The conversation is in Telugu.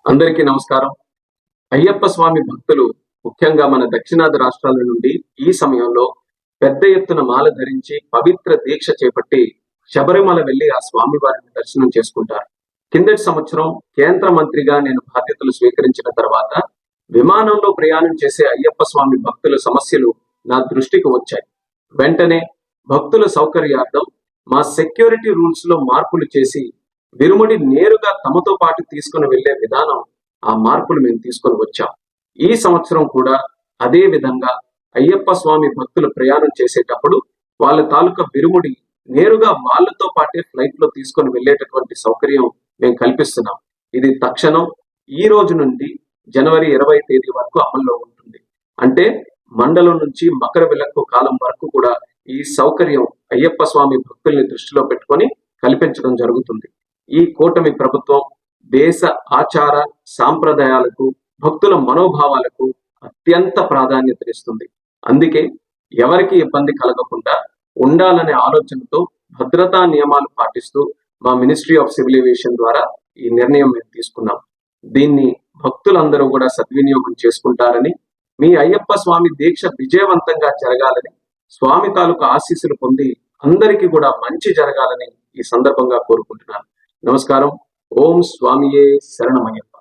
అందరికీ నమస్కారం. అయ్యప్ప స్వామి భక్తులు ముఖ్యంగా మన దక్షిణాది రాష్ట్రాల నుండి ఈ సమయంలో పెద్ద ఎత్తున మాల ధరించి పవిత్ర దీక్ష చేపట్టి శబరిమల వెళ్లి ఆ స్వామి వారిని దర్శనం చేసుకుంటారు. కిందటి సంవత్సరం కేంద్ర మంత్రిగా నేను బాధ్యతలు స్వీకరించిన తర్వాత విమానంలో ప్రయాణం చేసే అయ్యప్ప స్వామి భక్తుల సమస్యలు నా దృష్టికి వచ్చాయి. వెంటనే భక్తుల సౌకర్యార్థం మా సెక్యూరిటీ రూల్స్ లో మార్పులు చేసి విరుముడి నేరుగా తమతో పాటు తీసుకుని వెళ్లే విధానం, ఆ మార్పులు మేము తీసుకొని వచ్చాం. ఈ సంవత్సరం కూడా అదే విధంగా అయ్యప్ప స్వామి భక్తులు ప్రయాణం చేసేటప్పుడు వాళ్ళ తాలూకా విరుముడి నేరుగా వాళ్ళతో పాటే ఫ్లైట్ లో తీసుకొని వెళ్లేటటువంటి సౌకర్యం మేము కల్పిస్తున్నాం. ఇది తక్షణం ఈ రోజు నుండి జనవరి 20 తేదీ వరకు అమల్లో ఉంటుంది. అంటే మండలం నుంచి మకర విలక్కు కాలం వరకు కూడా ఈ సౌకర్యం అయ్యప్ప స్వామి భక్తుల్ని దృష్టిలో పెట్టుకొని కల్పించడం జరుగుతుంది. ఈ కూటమి ప్రభుత్వం దేశ ఆచార సాంప్రదాయాలకు, భక్తుల మనోభావాలకు అత్యంత ప్రాధాన్యతనిస్తుంది. అందుకే ఎవరికి ఇబ్బంది కలగకుండా ఉండాలనే ఆలోచనతో భద్రతా నియమాలు పాటిస్తూ మా మినిస్ట్రీ ఆఫ్ సివిల్ ఏవియేషన్ ద్వారా ఈ నిర్ణయం మేము తీసుకున్నాం. దీన్ని భక్తులందరూ కూడా సద్వినియోగం చేసుకుంటారని, మీ అయ్యప్ప స్వామి దీక్ష విజయవంతంగా జరగాలని, స్వామి తాలూకు ఆశీస్సులు పొంది అందరికీ కూడా మంచి జరగాలని ఈ సందర్భంగా కోరుకుంటున్నాను. నమస్కారం. ఓం స్వామియే శరణమయ్యప్ప.